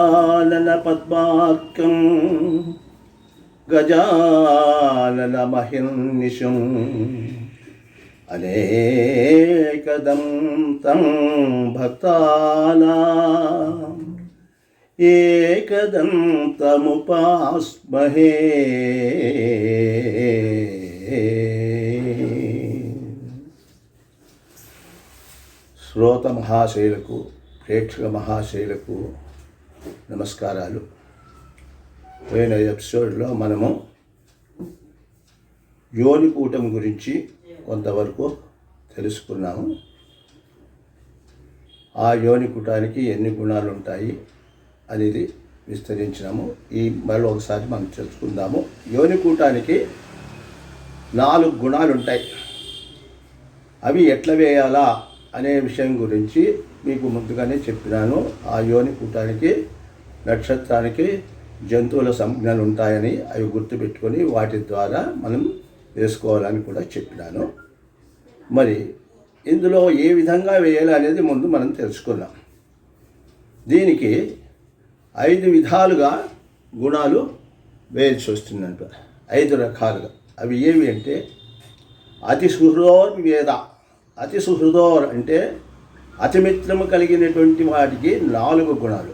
గజానన పద్మార్కం గజానన మహిర్నిశం అనేకదంతం భక్తానాం ఏకదంతముపాస్మహే. శ్రోత మహాశైలకు, ప్రేక్షక మహాశైలకు నమస్కారాలు. పోయిన ఎపిసోడ్లో మనము యోనికూటం గురించి కొంతవరకు తెలుసుకున్నాము. ఆ యోనికూటానికి ఎన్ని గుణాలు ఉంటాయి అనేది విస్తరించినాము. మళ్ళీ ఒకసారి మనం తెలుసుకుందాము. యోనికూటానికి 4 గుణాలు ఉంటాయి. అవి ఎట్లా వేయాలా అనే విషయం గురించి మీకు ముందుగానే చెప్పినాను. ఆ యోనికూటానికి, నక్షత్రానికి జంతువుల సంజ్ఞలు ఉంటాయని అవి గుర్తుపెట్టుకొని వాటి ద్వారా మనం వేసుకోవాలని కూడా చెప్పినాను. మరి ఇందులో ఏ విధంగా వేయాలి అనేది ముందు మనం తెలుసుకుందాం. దీనికి 5 విధాలుగా గుణాలు వేయాల్సి వస్తుందంట. 5 రకాలుగా. అవి ఏవి అంటే అతి సుహృదోర్ వేద. అతి సుహృదోర్ అంటే అతిమిత్రము కలిగినటువంటి వాటికి 4 గుణాలు.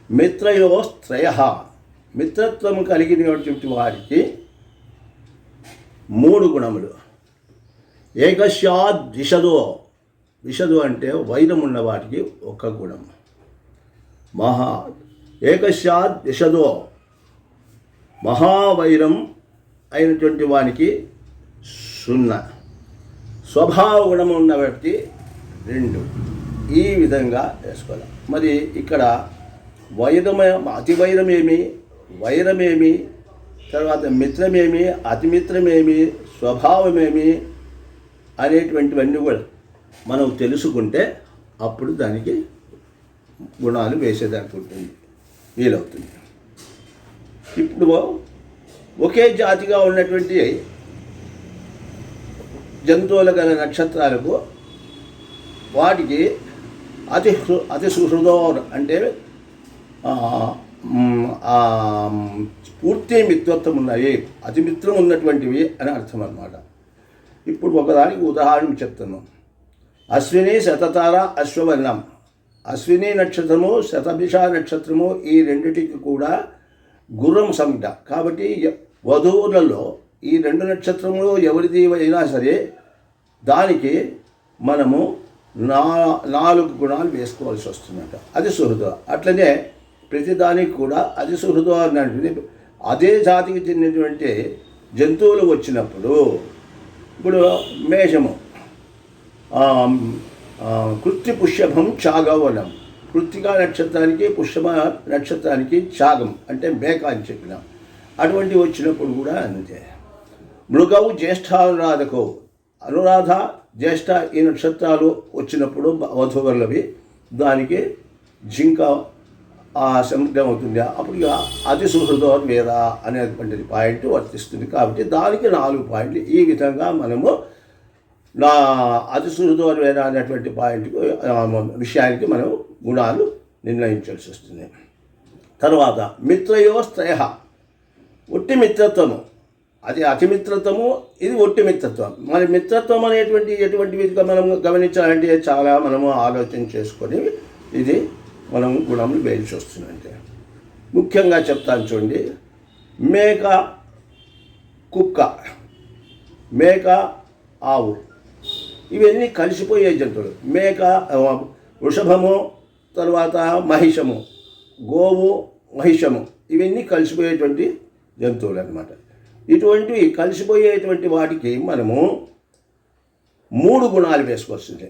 మిత్రయోస్త్రయ, మిత్రత్వము కలిగినటువంటి వారికి 3 గుణములు. ఏకస్యాద్ విషదో, విషదు అంటే వైరం ఉన్న వాటికి 1 గుణం. ఏకస్యాద్ విషదో, మహావైరం అయినటువంటి వానికి 0. స్వభావ గుణం ఉన్న వాటికి 2. ఈ విధంగా వేసుకోవాలి. మరి ఇక్కడ అతివైరమేమి, వైరమేమి, తర్వాత మిత్రమేమి, అతిమిత్రమేమి, స్వభావమేమి అనేటువంటివన్నీ కూడా మనం తెలుసుకుంటే అప్పుడు దానికి గుణాలు వేసేదానికి ఉంటుంది, వీలవుతుంది. ఇప్పుడు ఒకే జాతిగా ఉన్నటువంటి జంతువుల గల నక్షత్రాలకు వాటికి అతి సుహృదోర్ అంటే పూర్తి మిత్రత్వం ఉన్నాయి, అతి మిత్రం ఉన్నటువంటివి అని అర్థం అన్నమాట. ఇప్పుడు ఒకదానికి ఉదాహరణ చెప్తున్నాం. అశ్విని, శతతార, అశ్వవర్ణం. అశ్విని నక్షత్రము, శతభిష నక్షత్రము ఈ రెండిటికి కూడా గుర్రం సంజ్ఞ. కాబట్టి వధువులలో ఈ 2 నక్షత్రములు ఎవరిది అయినా సరే దానికి మనము 4 గుణాలు వేసుకోవాల్సి వస్తుందట. అది సుహృద. అట్లనే ప్రతిదానికి కూడా అది సుహృద అన్నది అదే జాతికి చెందినటువంటి జంతువులు వచ్చినప్పుడు, ఇప్పుడు మేషము కృత్తి పుష్యభం చాగవనం. కృత్తికా నక్షత్రానికి, పుష్యమ నక్షత్రానికి చాగం అంటే మేక అని చెప్పినాం. అటువంటివి వచ్చినప్పుడు కూడా అంతే. మృగవు జ్యేష్ఠానురాధకు, అనురాధ, జ్యేష్ఠ ఈ నక్షత్రాలు వచ్చినప్పుడు వధువులవి దానికి జింక సంజ్ఞ అవుతుంది. అప్పుడు అతి సుహృదో వేద అనేటువంటిది పాయింట్ వర్తిస్తుంది. కాబట్టి దానికి 4 పాయింట్లు. ఈ విధంగా మనము అతి సుహృదో వేద అనేటువంటి పాయింట్కి విషయానికి మనం గుణాలు నిర్ణయించాల్సి వస్తుంది. తర్వాత మిత్రయోస్త్రయ, ఒట్టి మిత్రత్వము. అది అతిమిత్రత్వము, ఇది ఒట్టి మిత్రత్వం. మరి మిత్రత్వం ఎటువంటివి మనం గమనించాలంటే చాలా మనము ఆలోచన చేసుకొని ఇది మనం గుణములు వేయాల్సి వస్తుందంటే ముఖ్యంగా చెప్తాను చూడండి. మేక, కుక్క, మేక, ఆవు ఇవన్నీ కలిసిపోయే జంతువులు. మేక, వృషభము, తర్వాత మహిషము, గోవు, మహిషము ఇవన్నీ కలిసిపోయేటువంటి జంతువులు అన్నమాట. ఇటువంటివి కలిసిపోయేటువంటి వాటికి మనము 3 గుణాలు వేసుకోవాల్సిందే.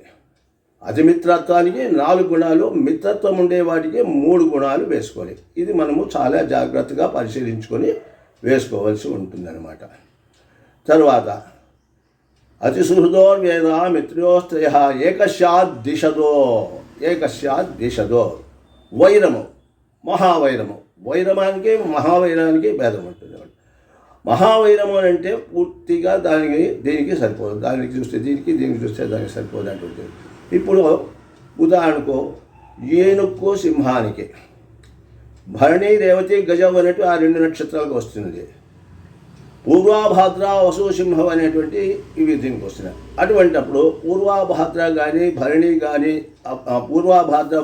అతిమిత్రత్వానికి 4 గుణాలు, మిత్రత్వం ఉండే వాటికి 3 గుణాలు వేసుకోవాలి. ఇది మనము చాలా జాగ్రత్తగా పరిశీలించుకొని వేసుకోవాల్సి ఉంటుందన్నమాట. తర్వాత అతి సుహృదోర్ వేద మిత్రయోస్త్రయ ఏకస్యాద్ దిశదో. వైరము, మహావైరము. వైరమానికి మహావైరానికి భేదం ఉంటుంది. మహావైరము అంటే పూర్తిగా దీనికి సరిపోదు, దానికి చూస్తే దీనికి చూస్తే దానికి సరిపోదు అంటుంది. ఇప్పుడు ఉదాహరణకు ఏనుక్కు సింహానికి భరణి, రేవతి, గజం అనేవి ఆ 2 నక్షత్రాలకు వస్తుంది. పూర్వాభాద్ర, వసు, సింహం అనేటువంటి ఇవి దీనికి వస్తున్నాయి. అటువంటిప్పుడు పూర్వాభాద్ర కానీ భరణి కానీ పూర్వాభాద్ర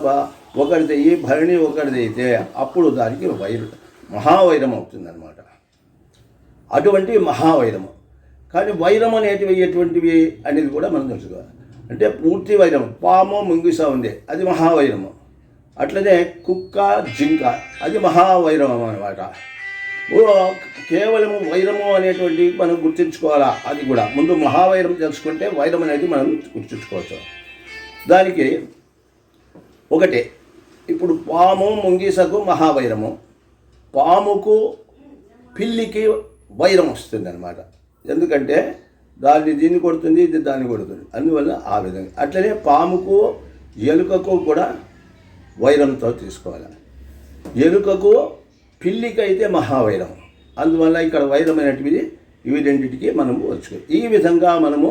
ఒకరిది భరణి ఒకరిది అయితే అప్పుడు దానికి మహావైరం అవుతుందన్నమాట. అటువంటి మహావైరము. కానీ వైరం అనేటివి ఎటువంటివి అనేది కూడా మనం తెలుసుకోవాలి. అంటే పూర్తి వైరం, పాము ముంగిస ఉంది, అది మహావైరము. అట్లనే కుక్క, జింక, అది మహావైరం అన్నమాట. కేవలము వైరము అనేటువంటి మనం గుర్తించుకోవాలా. అది కూడా ముందు మహావైరం తెలుసుకుంటే వైరం అనేది మనం గుర్తించుకోవచ్చు. దానికి ఒకటే, ఇప్పుడు పాము ముంగిసకు మహావైరము, పాముకు పిల్లికి వైరం వస్తుంది అన్నమాట. ఎందుకంటే దీన్ని కొడుతుంది, ఇది దాన్ని కొడుతుంది, అందువల్ల ఆ విధంగా. అట్లనే పాముకు ఎలుకకు కూడా వైరంతో తీసుకోవాలి. ఎలుకకు పిల్లికి అయితే మహావైరం, అందువల్ల ఇక్కడ వైరమైనటువంటివి ఇవి రెండింటికి మనము వచ్చుకో. ఈ విధంగా మనము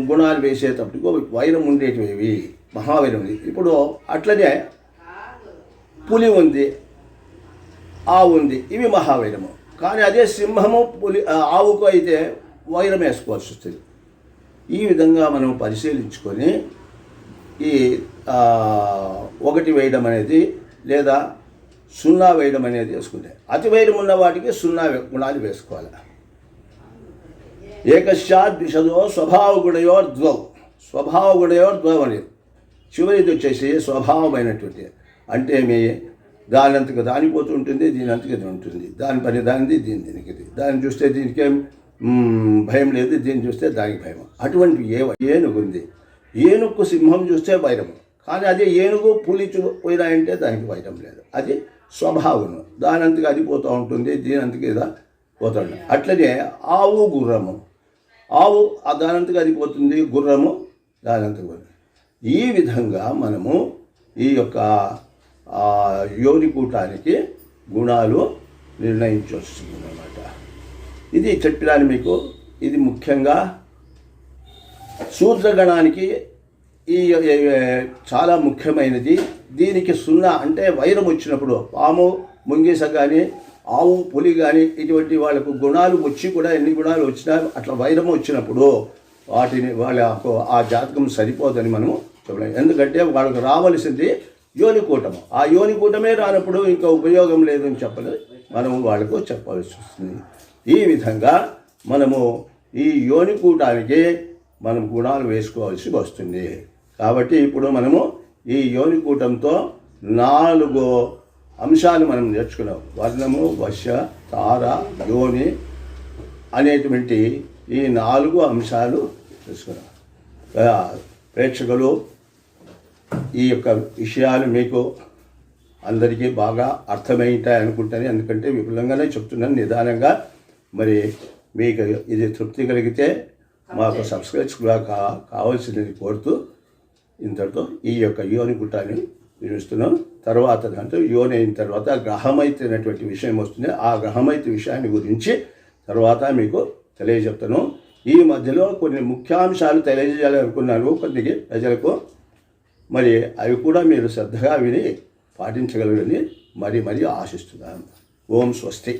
గుణాలు వేసేటప్పటికి వైరం ఉండేటివి మహావైరం ఉంది. ఇప్పుడు అట్లనే పులి ఉంది, ఆవు ఉంది, ఇవి మహావైరము. కానీ అదే సింహము, పులి, ఆవుకు అయితే వైరం వేసుకోవాల్సి వస్తుంది. ఈ విధంగా మనం పరిశీలించుకొని ఈ 1 వేయడం అనేది లేదా 0 వేయడం అనేది వేసుకుంటే, అతి వైరం ఉన్న వాటికి 0 గుణాలు వేసుకోవాలి. ఏకశ్చాద్విషదో స్వభావగుణయోర్ద్వౌ అనేది చివరిది వచ్చేసి స్వభావమైనటువంటి, అంటే దానంతకు దానిపోతూ ఉంటుంది, దీనంతకు ఇది ఉంటుంది, దాని పని దానిది, దీనికి దాన్ని చూస్తే దీనికేం భయం లేదు, దీన్ని చూస్తే దానికి భయం. అటువంటి ఏనుగు ఉంది, ఏనుగు సింహం చూస్తే వైరము. కానీ అదే ఏనుగు పులి పోయినాయంటే దానికి వైరం లేదు, అది స్వభావం. దానంతకు అది పోతూ ఉంటుంది, దీనంతకు ఇదా పోతూ ఉంటుంది. అట్లనే ఆవు, గుర్రము, ఆవు దానంతకు అది పోతుంది, గుర్రము దానంతకు పోతుంది. ఈ విధంగా మనము ఈ యొక్క యోనికూటానికి గుణాలు నిర్ణయించవస్తుంది అన్నమాట. ఇది చెప్పినాను మీకు. ఇది ముఖ్యంగా శూద్రగణానికి ఈ చాలా ముఖ్యమైనది. దీనికి 0 అంటే వైరం వచ్చినప్పుడు, పాము ముంగీస కానీ ఆవు పులి కానీ ఇటువంటి వాళ్ళకు గుణాలు వచ్చి కూడా ఎన్ని గుణాలు వచ్చినా అట్లా వైరం వచ్చినప్పుడు వాటిని వాళ్ళకు ఆ జాతకం సరిపోదని మనము చెప్పలేము. ఎందుకంటే వాళ్ళకు రావలసింది యోనికూటము. ఆ యోనికూటమే రానప్పుడు ఇంకా ఉపయోగం లేదని చెప్పలేదు, మనము వాళ్ళకు చెప్పాల్సి వస్తుంది. ఈ విధంగా మనము ఈ యోనికూటానికి మనం గుణాలు వేసుకోవాల్సి వస్తుంది. కాబట్టి ఇప్పుడు మనము ఈ యోనికూటంతో 4 అంశాలు మనం నేర్చుకున్నాం. వర్ణము, వశ, తార, యోని అనేటువంటి ఈ 4 అంశాలు తెలుసుకున్నాం. ప్రేక్షకులు ఈ యొక్క విషయాలు మీకు అందరికీ బాగా అర్థమవుతాయి అనుకుంటాను. ఎందుకంటే విపులంగానే చెప్తున్నాను, నిదానంగా. మరి మీకు ఇది తృప్తి కలిగితే మాకు సబ్స్క్రైబ్ కావాల్సినది కోరుతూ ఇంతటితో ఈ యొక్క యోనికూటాన్ని వినిస్తున్నాం. తర్వాత దాంట్లో యోని అయిన తర్వాత గ్రహమైత్రైనటువంటి విషయం వస్తుంది. ఆ గ్రహమైత్రి విషయాన్ని గురించి తర్వాత మీకు తెలియజెప్తాను. ఈ మధ్యలో కొన్ని ముఖ్యాంశాలు తెలియజేయాలనుకున్నాను కొన్ని ప్రజలకు. మరి అవి కూడా మీరు శ్రద్ధగా విని పాటించగలరని మరీ ఆశిస్తున్నాను. ఓం స్వస్తి.